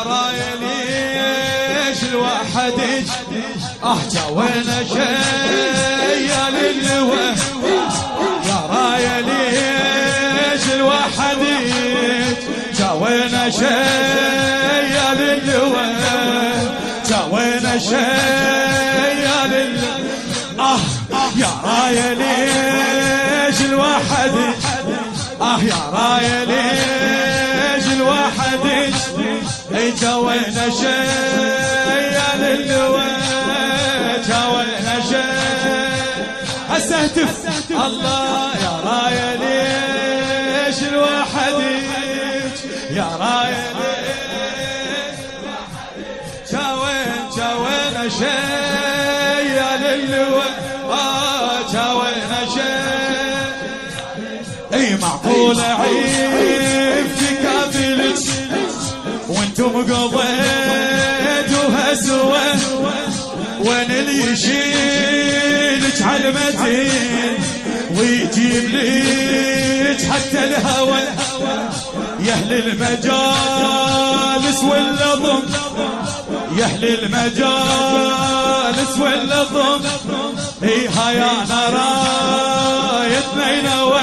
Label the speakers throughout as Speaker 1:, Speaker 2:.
Speaker 1: راية ليش الوحد جوينا شيا للوه يا راية ليش الوحد جوينا شيا للوه جوينا شيا للوه يا راية ليش الوحد يا راية ليش الوحد جوينا شيا للوه جوينا شيا هستهتف الله يا راية ليش الوحد يا راية ليش جوينا شيا للوه جوينا شيا اي معقول عيب تكافلك وانتم قضيتوها سوا وين اللي يشيلك على المتين ويجيب لك حتى الهوى يا اهل المجالس واللضم يا اهل المجالس واللضم ايها يا نرايتنا ينوه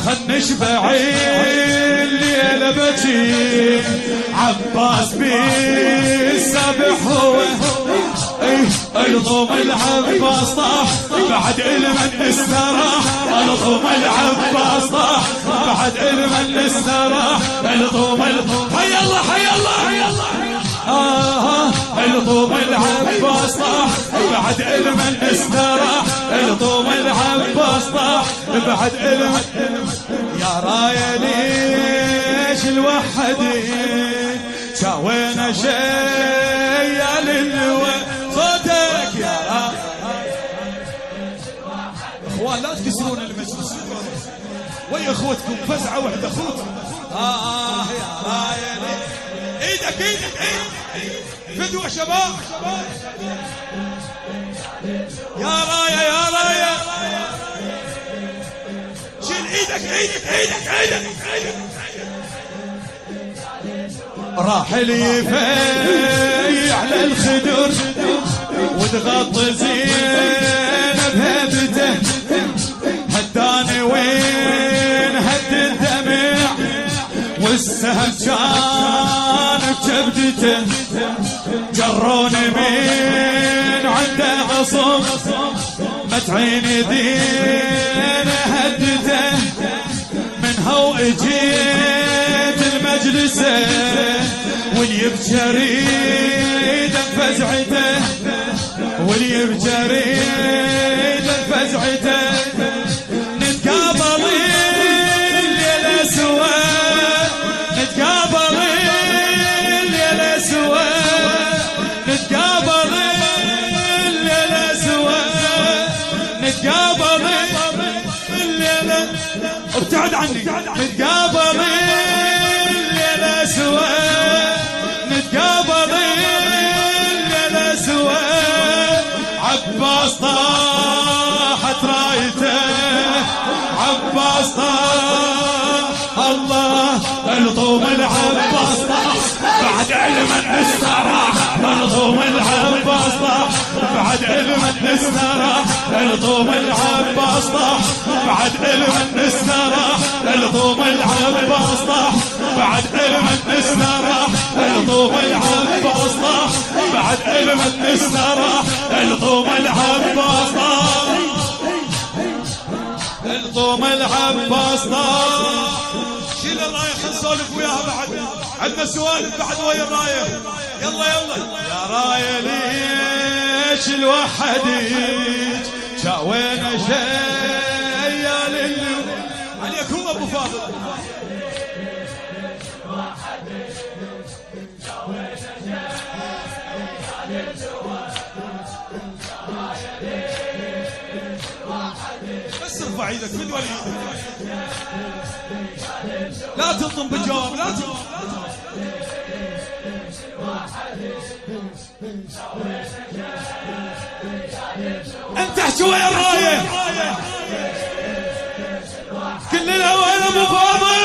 Speaker 1: خل نشبع الليلة بجي عباس بالسابح هو الضوم العباس طاح بعد المن استراح الضوم العباس طاح بعد المن استراح الضوم حي الله حي الله حي الله الضوم العباس طاح بعد المن استراح الضوم العباس طاح بعد المن يا راية ليش الوحدين جوينا شيا للوه صوتك يا راية اخوان لا تكسرون المجلس ويا اخوتكم فزعة واحدة اخوتكم يا راية ايدك ايدك ايدك فدوة شباب يا راية يا راية شيل ايدك ايدك ايدك ايدك راح يفيع على الخدر وتغطي زينب هبته هداني وين هد الدمع والسهم كان بجبدته جروني من عنده عصم متعيني دين هدته من هو اجيت المجلسه واللي بجريد فزعته واللي بجريد فزعته نتقابل الليله سوا نتقابل الليله سوا نتقابل الليله سوا نتقابل الليله ابتعد عني نتقابل الليله سوا نتقابل الليله سوا عباس طاحت رايته عباس طاح الله الطوم العباس طاح بعد علم النستراح الطوم العباس طاح بعد علم النستراح الطوم العباس طاح بعد علم النستراح الطوم العباس طاح بعد علم النستراح الطوم العباس طاح بعد علم النستراح الطوم العباس طاح الطوم العباس طاح شيل الرايه خل نسولف وياها بعد عندنا سوالف بعد ويا الرايه يلا يلا يا رايه ليش الوحديك شاوينا شيا للو عليكم ابو فاضل بس ارفع ايدك من ولي لا تلطم بالجواب لا تلطم انت احكي ويا الرايه كلنا وين ابو فاضل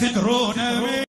Speaker 1: تدرون